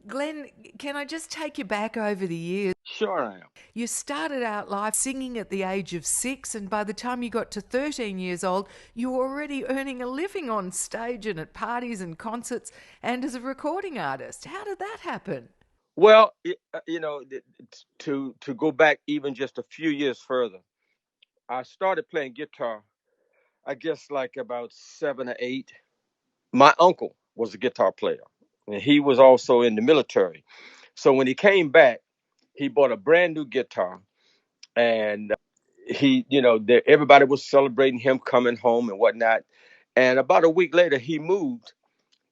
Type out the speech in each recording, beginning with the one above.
Glenn, can I just take you back over the years? Sure I am. You started out life singing at the age of 6, and by the time you got to 13 years old, you were already earning a living on stage and at parties and concerts and as a recording artist. How did that happen? Well, to go back even just a few years further, I started playing guitar, I guess like about 7 or 8. My uncle was a guitar player, and he was also in the military. So when he came back, he bought a brand new guitar, and everybody was celebrating him coming home and whatnot. And about a week later, he moved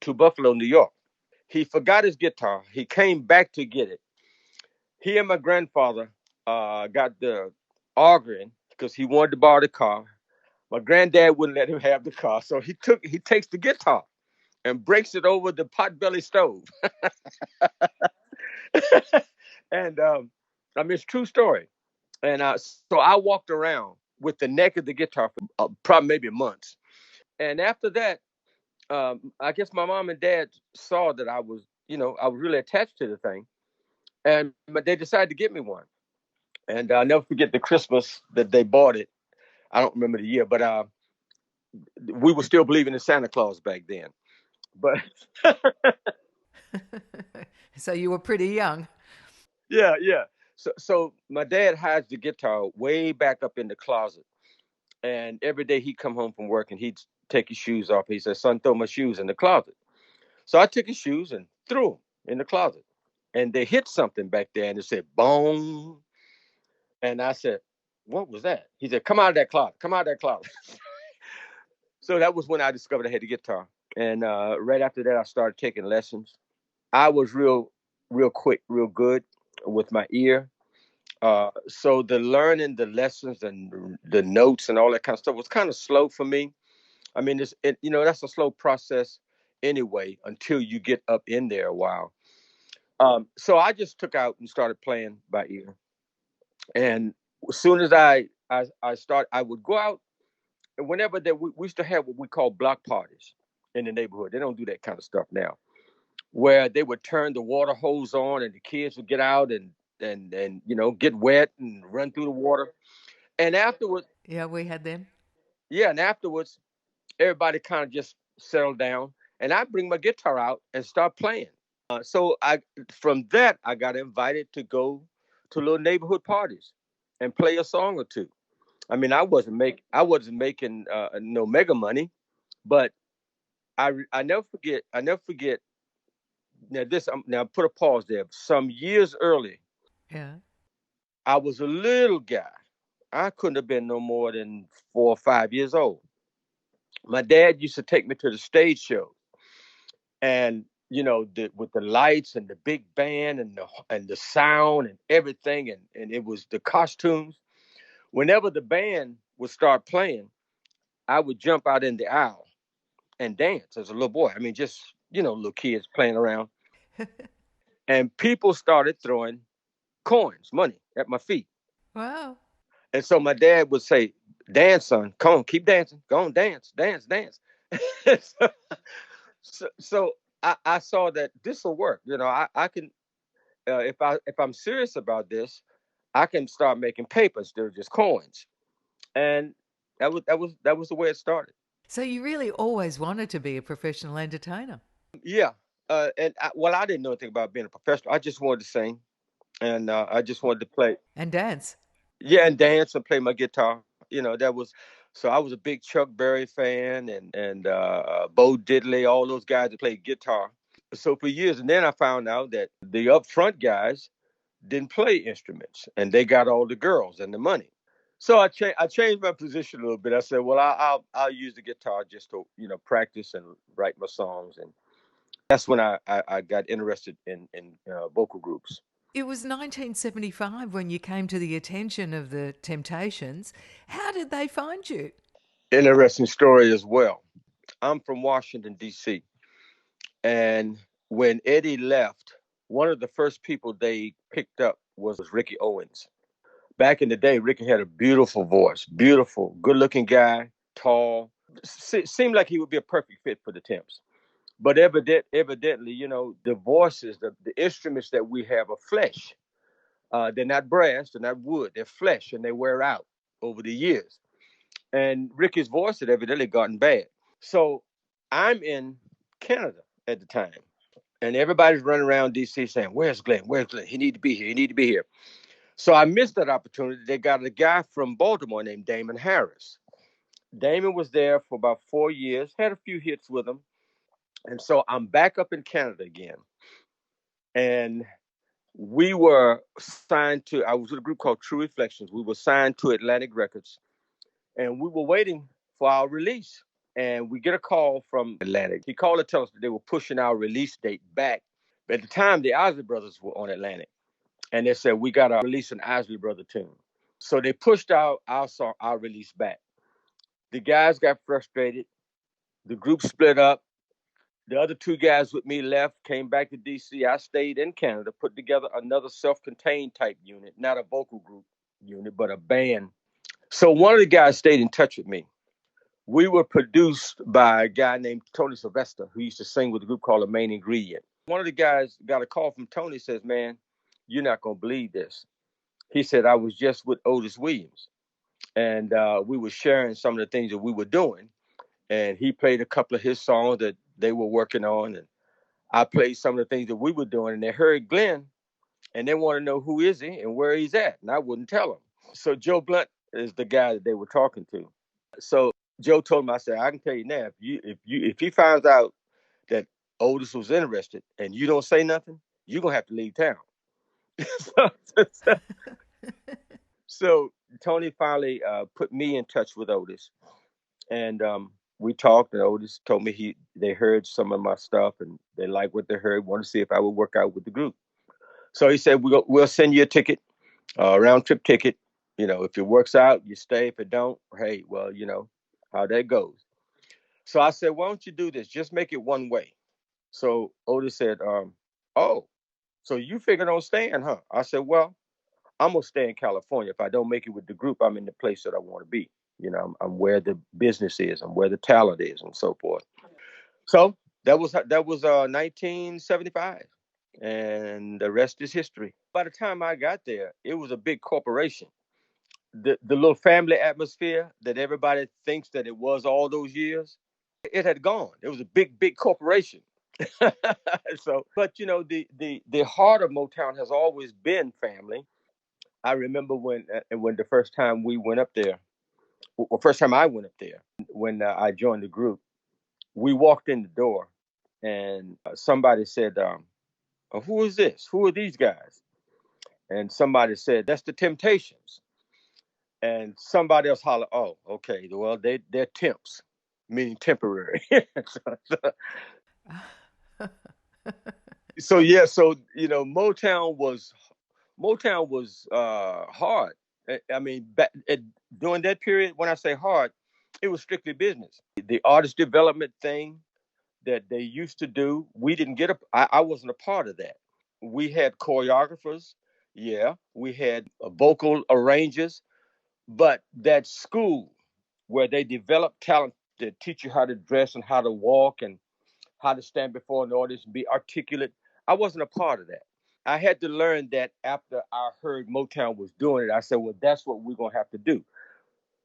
to Buffalo, New York. He forgot his guitar. He came back to get it. He and my grandfather got the arguing because he wanted to borrow the car. My granddad wouldn't let him have the car, so he takes the guitar and breaks it over the potbelly stove. And I mean, it's a true story. And so I walked around with the neck of the guitar for probably maybe months. And after that, I guess my mom and dad saw that I was really attached to the thing, and but they decided to get me one. And I'll never forget the Christmas that they bought it. I don't remember the year, but we were still believing in Santa Claus back then. But So you were pretty young. yeah, yeah. So my dad hides the guitar way back up in the closet, and every day he'd come home from work and he'd take his shoes off. He said, "Son, throw my shoes in the closet." So I took his shoes and threw them in the closet, and they hit something back there, and it said "boom." And I said, "What was that?" He said, "Come out of that closet. Come out of that closet." So that was when I discovered I had a guitar. And right after that, I started taking lessons. I was real quick, real good with my ear. So the learning, the lessons, and the notes and all that kind of stuff was kind of slow for me. I mean, that's a slow process anyway until you get up in there a while. So I just took out and started playing by ear. And as soon as I would go out, and whenever that we used to have what we call block parties in the neighborhood. They don't do that kind of stuff now, where they would turn the water hose on and the kids would get out and get wet and run through the water. And afterwards, Yeah, we had them. yeah, and afterwards everybody kind of just settled down, and I bring my guitar out and start playing. So I from that I got invited to go to little neighborhood parties and play a song or two. I mean, I wasn't making no mega money, but I never forget. Now put a pause there. Some years early, Yeah. I was a little guy. I couldn't have been no more than 4 or 5 years old. My dad used to take me to the stage show, and with the lights and the big band and the sound and everything, and it was the costumes. Whenever the band would start playing, I would jump out in the aisle and dance as a little boy. I mean, just little kids playing around, and people started throwing coins, money at my feet. Wow. And so my dad would say, "Dance, son. Come on, keep dancing. Go on, dance, dance, dance." so so I saw that this will work. I can if I'm serious about this, I can start making papers. They're just coins, and that was the way it started. So you really always wanted to be a professional entertainer Yeah, well, I didn't know anything about being a professional. I just wanted to sing, and I just wanted to play. and dance. Yeah, and dance and play my guitar. That was so I was a big Chuck Berry fan and Bo Diddley, all those guys that played guitar. So for years, and then I found out that the up front guys didn't play instruments, and they got all the girls and the money. So I changed my position a little bit. I said, well, I'll use the guitar just to practice and write my songs, and that's when I got interested in vocal groups. It was 1975 when you came to the attention of the Temptations. How did they find you? Interesting story as well. I'm from Washington D.C. And when Eddie left, one of the first people they picked up was Ricky Owens. Back in the day, Ricky had a beautiful voice, beautiful, good looking guy, tall. Seemed like he would be a perfect fit for the Temps. But evidently, the voices, the instruments that we have are flesh. They're not brass, they're not wood, they're flesh, and they wear out over the years. And Ricky's voice had evidently gotten bad. So I'm in Canada at the time, and everybody's running around DC saying, "Where's Glenn? Where's Glenn? He need to be here. He need to be here." So I missed that opportunity. They got a guy from Baltimore named Damon Harris. Damon was there for about 4 years, had a few hits with him. And so I'm back up in Canada again. And we were signed to, I was with a group called True Reflections. We were signed to Atlantic Records, and we were waiting for our release. And we get a call from Atlantic. He called to tell us that they were pushing our release date back. But at the time, the Isley Brothers were on Atlantic. And they said, we got to release an Isley Brother tune. So they pushed our song, our release back. The guys got frustrated. The group split up. The other two guys with me left, came back to DC. I stayed in Canada, put together another self-contained type unit, not a vocal group unit, but a band. So one of the guys stayed in touch with me. We were produced by a guy named Tony Sylvester, who used to sing with a group called The Main Ingredient. One of the guys got a call from Tony, says, "Man, you're not going to believe this." He said, "I was just with Otis Williams, and we were sharing some of the things that we were doing. And he played a couple of his songs that they were working on, and I played some of the things that we were doing. And they heard Glenn, and they want to know who is he and where he's at. And I wouldn't tell them. So Joe Blunt is the guy that they were talking to. So Joe told me, I said, I can tell you now, if he finds out that Otis was interested and you don't say nothing, you're gonna have to leave town." So Tony finally put me in touch with Otis, and we talked. And Otis told me they heard some of my stuff and they liked what they heard. Wanted to see if I would work out with the group. So he said, we'll send you a ticket, round trip ticket. If it works out, you stay. If it don't, hey, well, how that goes. So I said, why don't you do this? Just make it one way. So Otis said, oh, so you figured on staying, huh? I said, well, I'm going to stay in California. If I don't make it with the group, I'm in the place that I want to be. I'm where the business is, I'm where the talent is, and so forth. So that was 1975, and the rest is history. By the time I got there, it was a big corporation. The little family atmosphere that everybody thinks that it was all those years, it had gone. It was a big corporation. So, but the heart of Motown has always been family. I remember when the first time we went up there, or first time I went up there, when I joined the group, we walked in the door, and somebody said, "Who is this? Who are these guys?" And somebody said, "That's the Temptations." And somebody else hollered, "Oh, okay. Well, they're temps, meaning temporary." So yeah, so Motown was hard. I mean, during that period, when I say hard, it was strictly business. The artist development thing that they used to do, we didn't get I wasn't a part of that. We had choreographers, yeah, we had vocal arrangers, but that school where they develop talent to teach you how to dress and how to walk and how to stand before an audience and be articulate, I wasn't a part of that. I had to learn that after I heard Motown was doing it. I said, well, that's what we're going to have to do.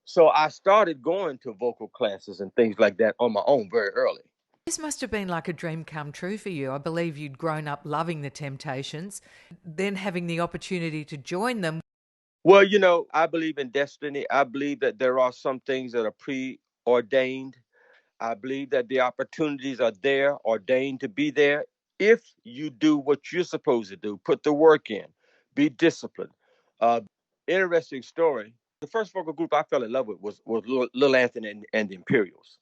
So I started going to vocal classes and things like that on my own very early. This must have been like a dream come true for you. I believe you'd grown up loving the Temptations, then having the opportunity to join them. Well, I believe in destiny. I believe that there are some things that are preordained. I believe that the opportunities are there, ordained to be there, if you do what you're supposed to do, put the work in, be disciplined. Uh, Interesting story. The first vocal group I fell in love with was Lil Anthony and the Imperials.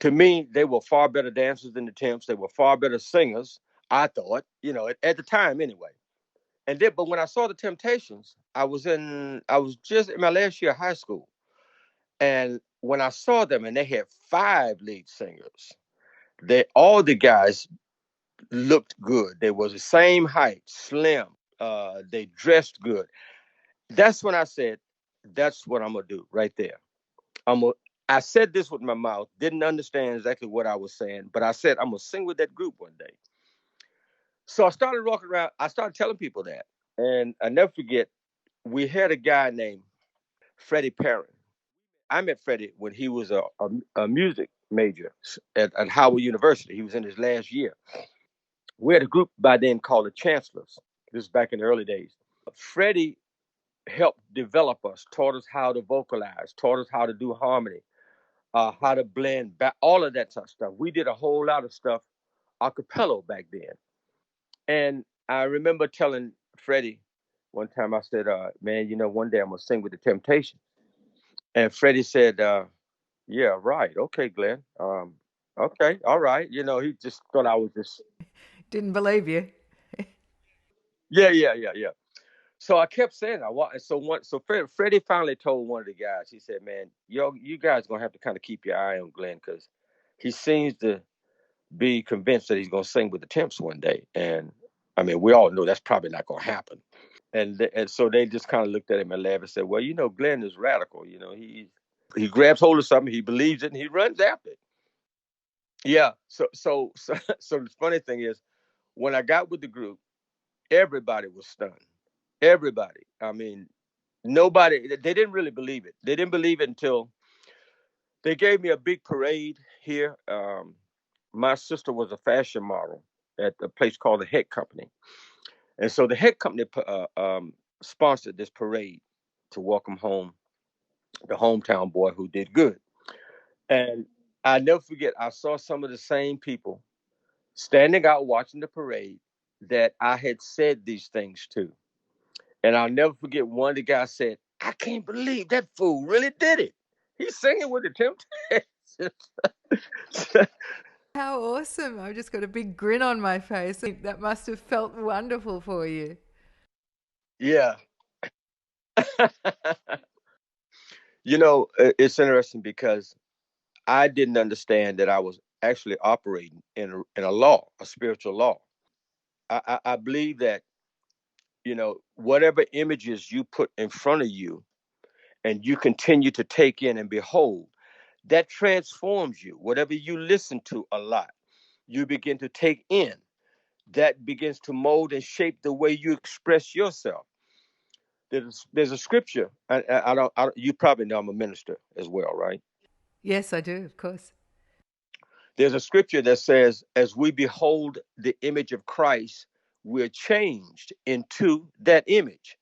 To me, they were far better dancers than the Temps. They were far better singers, I thought, at the time anyway. And then, but when I saw the Temptations, I was just in my last year of high school. And when I saw them, and they had 5 lead singers, all the guys looked good. They was the same height, slim. They dressed good. That's when I said, "That's what I'm gonna do right there. I'm gonna I said this with my mouth, didn't understand exactly what I was saying, but I said, I'm going to sing with that group one day. So I started walking around. I started telling people that. And I never forget, we had a guy named Freddie Perrin. I met Freddie when he was a music major at Howard University. He was in his last year. We had a group by then called the Chancellors. This is back in the early days. Freddie helped develop us, taught us how to vocalize, taught us how to do harmony, how to blend, back, all of that type of stuff. We did a whole lot of stuff a cappella back then. And I remember telling Freddie one time, I said, man, one day I'm going to sing with the Temptation. And Freddie said, yeah, right. Okay, Glenn. Okay, all right. He just thought I was just. Didn't believe you. Yeah. So I kept saying I want. So Freddie finally told one of the guys. He said, "Man, you guys gonna have to kind of keep your eye on Glenn because he seems to be convinced that he's gonna sing with the Temps one day." And I mean, we all know that's probably not gonna happen. And so they just kind of looked at him and laughed and said, "Well, Glenn is radical. He grabs hold of something, he believes it, and he runs after it." Yeah. So the funny thing is, when I got with the group, everybody was stunned. Everybody. I mean, nobody. They didn't really believe it. They didn't believe it until they gave me a big parade here. My sister was a fashion model at a place called the Head Company, and so the Head Company sponsored this parade to welcome home the hometown boy who did good. And I never forget, I saw some of the same people standing out watching the parade that I had said these things to. And I'll never forget, one of the guys said, I can't believe that fool really did it. He's singing with the Temptations. How awesome. I've just got a big grin on my face. That must have felt wonderful for you. Yeah. It's interesting because I didn't understand that I was actually operating in a law, a spiritual law. I believe that, whatever images you put in front of you and you continue to take in and behold, that transforms you. Whatever you listen to a lot, you begin to take in. That begins to mold and shape the way you express yourself. There's a scripture. You probably know I'm a minister as well, right? Yes, I do, of course. There's a scripture that says, as we behold the image of Christ, we're changed into that image.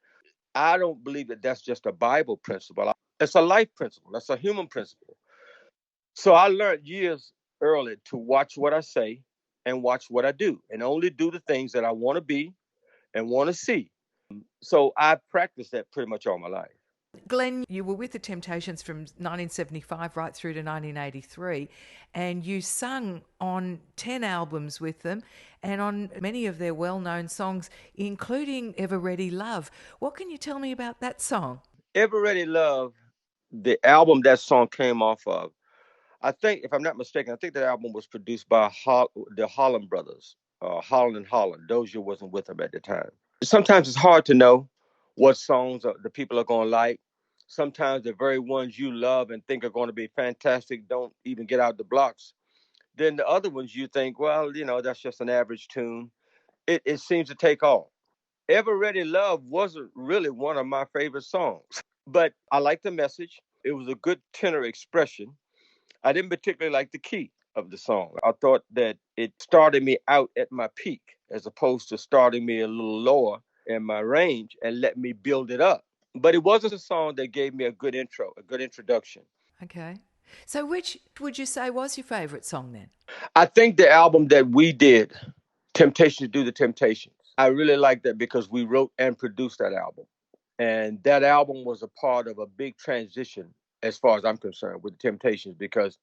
I don't believe that that's just a Bible principle. It's a life principle. That's a human principle. So I learned years early to watch what I say and watch what I do and only do the things that I want to be and want to see. So I practiced that pretty much all my life. Glenn, you were with the Temptations from 1975 right through to 1983, and you sung on 10 albums with them and on many of their well-known songs, including Ever Ready Love. What can you tell me about that song? Ever Ready Love, the album that song came off of, I think, if I'm not mistaken, I think that album was produced by the Holland brothers, Holland and Holland. Dozier wasn't with them at the time. Sometimes it's hard to know what songs the people are going to like. Sometimes the very ones you love and think are going to be fantastic don't even get out the blocks. Then the other ones you think, well, that's just an average tune. It seems to take off. Ever Ready Love wasn't really one of my favorite songs, but I liked the message. It was a good tenor expression. I didn't particularly like the key of the song. I thought that it started me out at my peak as opposed to starting me a little lower in my range and let me build it up. But it wasn't a song that gave me a good intro, a good introduction. Okay. So which would you say was your favourite song then? I think the album that we did, Temptation to Do the Temptations, I really like that because we wrote and produced that album. And that album was a part of a big transition, as far as I'm concerned, with the Temptations, because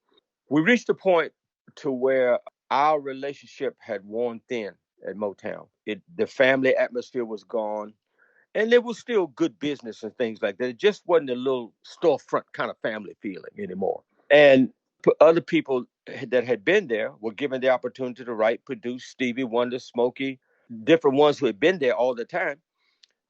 we reached a point to where our relationship had worn thin at Motown. The family atmosphere was gone, and there was still good business and things like that. It just wasn't a little storefront kind of family feeling anymore. And other people that had been there were given the opportunity to write, produce. Stevie Wonder, Smokey, different ones who had been there all the time.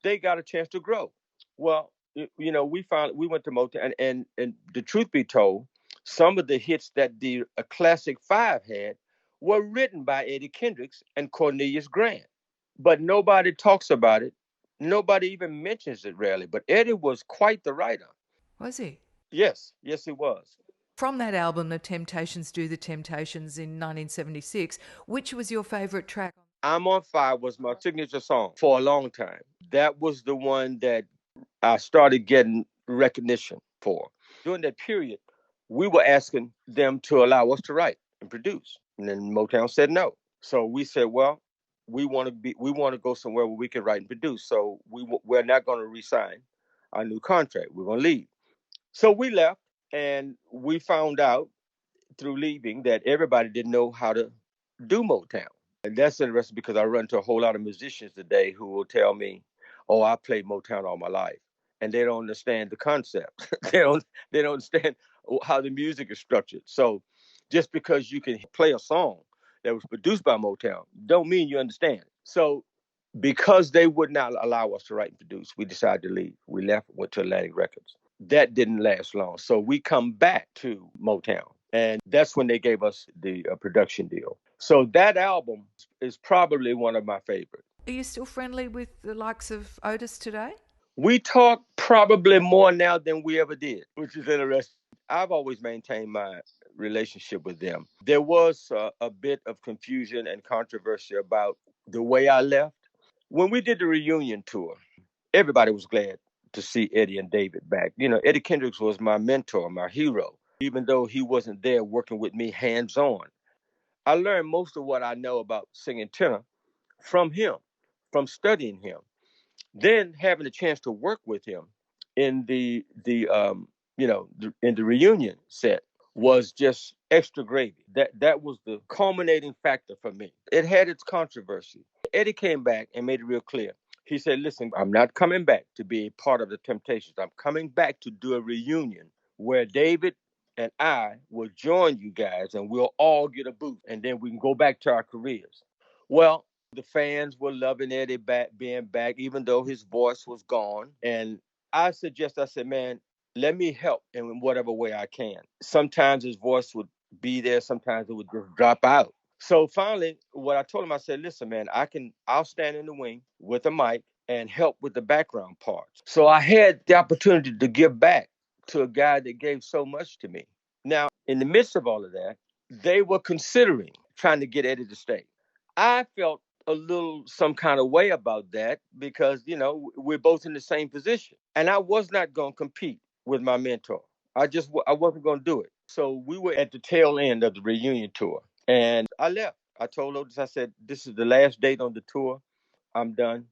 They got a chance to grow. Well, we went to Motown, and the truth be told, Some of the hits that the Classic Five had were written by Eddie Kendricks and Cornelius Grant, but nobody talks about it. Nobody even mentions it rarely. But Eddie was quite the writer. Was he? Yes, yes, he was. From that album, The Temptations Do the Temptations in 1976, which was your favourite track? I'm on Fire was my signature song for a long time. That was the one that I started getting recognition for. During that period, we were asking them to allow us to write and produce. And then Motown said no. So we said, well, we want to go somewhere where we can write and produce. So we're not going to resign our new contract. We're going to leave. So we left, and we found out through leaving that everybody didn't know how to do Motown. And that's interesting because I run into a whole lot of musicians today who will tell me, "Oh, I played Motown all my life," and they don't understand the concept. They don't understand how the music is structured. So, just because you can play a song that was produced by Motown, don't mean you understand. So, because they would not allow us to write and produce, we decided to leave. We left, went to Atlantic Records. That didn't last long. So we come back to Motown, and that's when they gave us the production deal. So that album is probably one of my favorites. Are you still friendly with the likes of Otis today? We talk probably more now than we ever did, which is interesting. I've always maintained my relationship with them. There was a bit of confusion and controversy about the way I left. When we did the reunion tour, everybody was glad to see Eddie and David back. You know, Eddie Kendricks was my mentor, my hero, even though he wasn't there working with me hands on. I learned most of what I know about singing tenor from him, from studying him. Then having a chance to work with him in in the reunion set was just extra gravy. That was the culminating factor for me. It had its controversy. Eddie came back and made it real clear. He said, "Listen, I'm not coming back to be a part of the Temptations. I'm coming back to do a reunion where David and I will join you guys and we'll all get a boost and then we can go back to our careers." Well, the fans were loving Eddie being back, even though his voice was gone. And I said, man, let me help in whatever way I can. Sometimes his voice would be there, sometimes it would just drop out. So finally, what I told him, I said, listen, man, I'll stand in the wing with a mic and help with the background parts. So I had the opportunity to give back to a guy that gave so much to me. Now, in the midst of all of that, they were considering trying to get Eddie to stay. I felt a little some kind of way about that because, we're both in the same position. And I was not going to compete with my mentor. I wasn't going to do it. So we were at the tail end of the reunion tour and I left. I told Otis, I said, this is the last date on the tour. I'm done.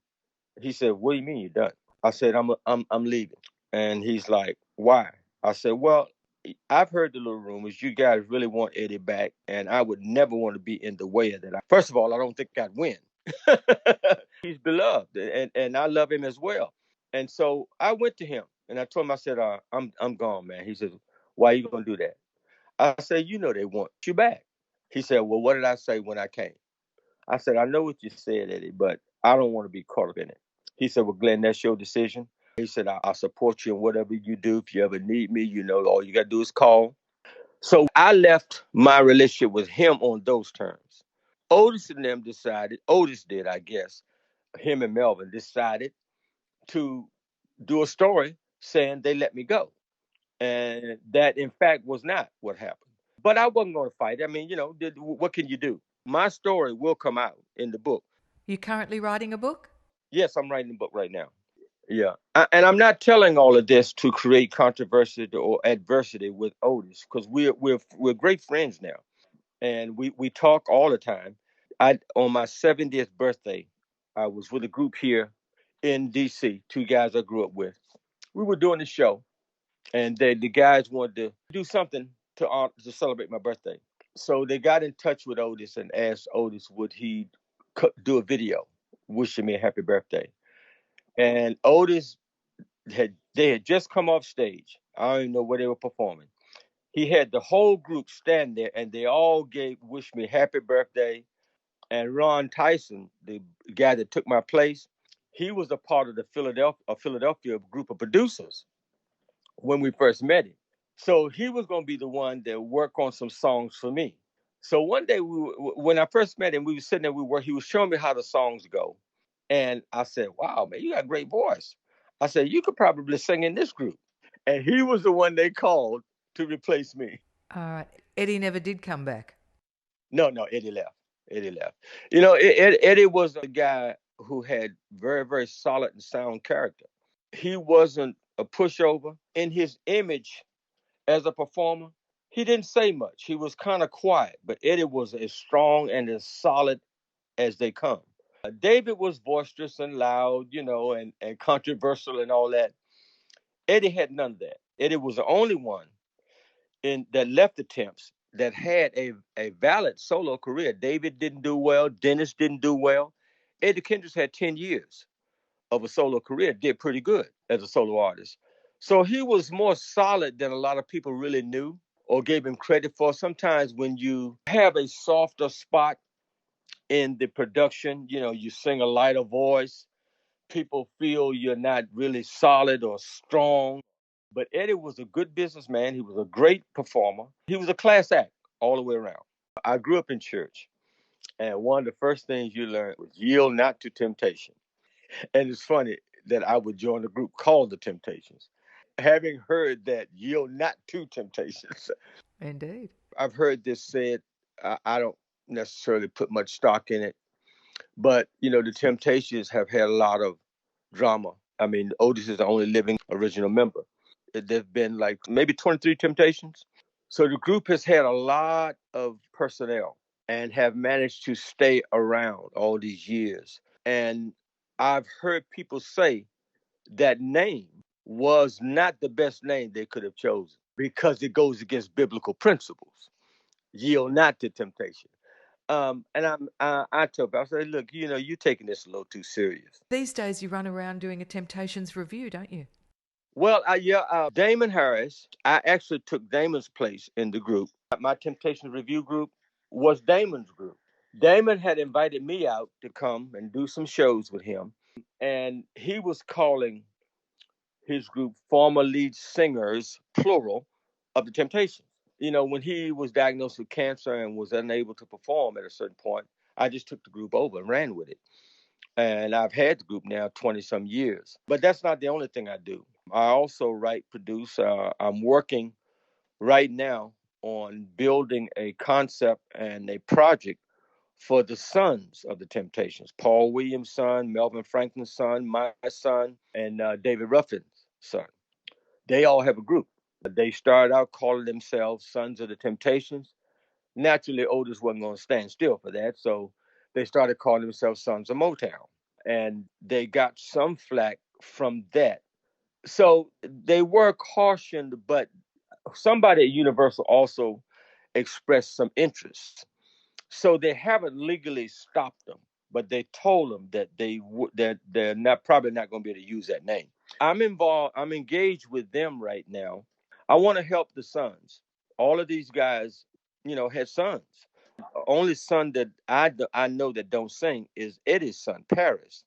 He said, what do you mean you're done? I said, I'm leaving. And he's like, why? I said, well, I've heard the little rumors. You guys really want Eddie back, and I would never want to be in the way of that. First of all, I don't think I'd win. He's beloved, and I love him as well. And so I went to him, and I told him, I said, I'm gone, man. He said, why are you going to do that? I said, they want you back. He said, well, what did I say when I came? I said, I know what you said, Eddie, but I don't want to be caught up in it. He said, well, Glenn, that's your decision. He said, I'll support you in whatever you do. If you ever need me, all you got to do is call. So I left my relationship with him on those terms. Otis did, I guess, him and Melvin decided to do a story saying they let me go. And that, in fact, was not what happened. But I wasn't going to fight. I mean, what can you do? My story will come out in the book. You currently writing a book? Yes, I'm writing a book right now. Yeah. And I'm not telling all of this to create controversy or adversity with Otis because we're great friends now. And we talk all the time. On my 70th birthday, I was with a group here in DC, two guys I grew up with. We were doing the show and the guys wanted to do something to celebrate my birthday. So they got in touch with Otis and asked Otis would he do a video wishing me a happy birthday. And Otis they had just come off stage. I don't even know where they were performing. He had the whole group stand there, and they all wished me happy birthday. And Ron Tyson, the guy that took my place, he was a part of the Philadelphia group of producers when we first met him. So he was going to be the one that work on some songs for me. So one day, when I first met him, we were sitting there. He was showing me how the songs go, and I said, "Wow, man, you got a great voice." I said, "You could probably sing in this group." And he was the one they called to replace me. All right. Eddie never did come back. No, no, Eddie left. Eddie left. Eddie was a guy who had very, very solid and sound character. He wasn't a pushover. In his image as a performer, he didn't say much. He was kind of quiet, but Eddie was as strong and as solid as they come. David was boisterous and loud, and controversial and all that. Eddie had none of that. Eddie was the only one in that left attempts that had a valid solo career. David didn't do well. Dennis didn't do well. Eddie Kendricks had 10 years of a solo career, did pretty good as a solo artist. So he was more solid than a lot of people really knew or gave him credit for. Sometimes when you have a softer spot in the production, you sing a lighter voice, people feel you're not really solid or strong. But Eddie was a good businessman. He was a great performer. He was a class act all the way around. I grew up in church, and one of the first things you learned was yield not to temptation. And it's funny that I would join a group called the Temptations. Having heard that yield not to temptations, Indeed. I've heard this said. I don't necessarily put much stock in it, but the Temptations have had a lot of drama. I mean, Otis is the only living original member. There've been like maybe 23 Temptations. So the group has had a lot of personnel and have managed to stay around all these years. And I've heard people say that name was not the best name they could have chosen because it goes against biblical principles. Yield not to temptation. I tell people, I say, look, you're taking this a little too serious. These days you run around doing a Temptations review, don't you? Well, Damon Harris, I actually took Damon's place in the group. My Temptation Revue Group was Damon's group. Damon had invited me out to come and do some shows with him, and he was calling his group former lead singers, plural, of the Temptations. When he was diagnosed with cancer and was unable to perform at a certain point, I just took the group over and ran with it. And I've had the group now 20 some years. But that's not the only thing I do. I also write, produce. I'm working right now on building a concept and a project for the sons of the Temptations. Paul Williams' son, Melvin Franklin's son, my son, and David Ruffin's son. They all have a group. They started out calling themselves Sons of the Temptations. Naturally, Otis wasn't going to stand still for that, so they started calling themselves Sons of Motown. And they got some flack from that. So they were cautioned, but somebody at Universal also expressed some interest. So they haven't legally stopped them, but they told them that they're not probably not going to be able to use that name. I'm involved. I'm engaged with them right now. I want to help the sons. All of these guys, had sons. The only son that I know that don't sing is Eddie's son, Paris.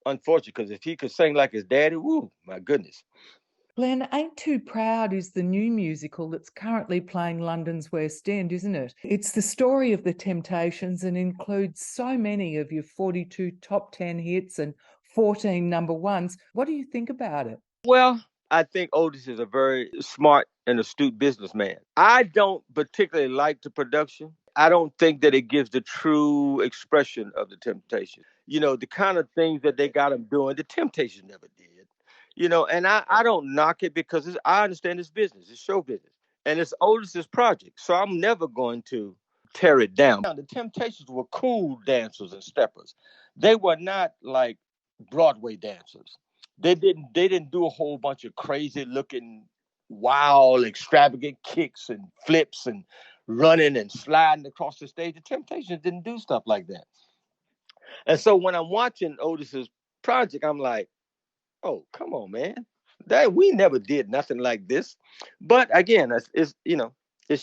Unfortunate, because if he could sing like his daddy, woo, my goodness. Glenn, Ain't Too Proud is the new musical that's currently playing London's West End, isn't it? It's the story of the Temptations and includes so many of your 42 top 10 hits and 14 number ones. What do you think about it? Well, I think Otis is a very smart and astute businessman. I don't particularly like the production. I don't think that it gives the true expression of the Temptation. The kind of things that they got him doing, the Temptation never did. And I don't knock it because I understand it's business, it's show business, and it's Otis's project. So I'm never going to tear it down. Now, the Temptations were cool dancers and steppers. They were not like Broadway dancers. They didn't do a whole bunch of crazy looking wild extravagant kicks and flips and running and sliding across the stage. The Temptations didn't do stuff like that. And so when I'm watching Otis's project, I'm like, oh, come on, man. That we never did nothing like this. But again, it's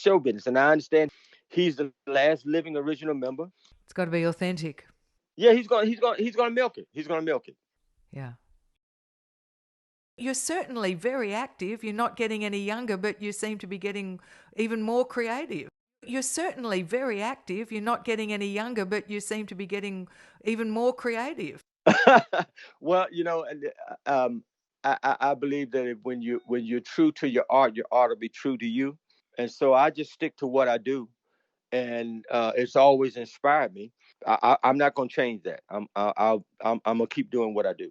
show business, and I understand he's the last living original member. It's got to be authentic. Yeah, he's gonna milk it. He's gonna milk it. Yeah. You're certainly very active. You're not getting any younger, but you seem to be getting even more creative. You're certainly very active. You're not getting any younger, but you seem to be getting even more creative. Well, I believe that when you're true to your art will be true to you, and so I just stick to what I do, and it's always inspired me. I'm not gonna change that. I'm gonna keep doing what I do.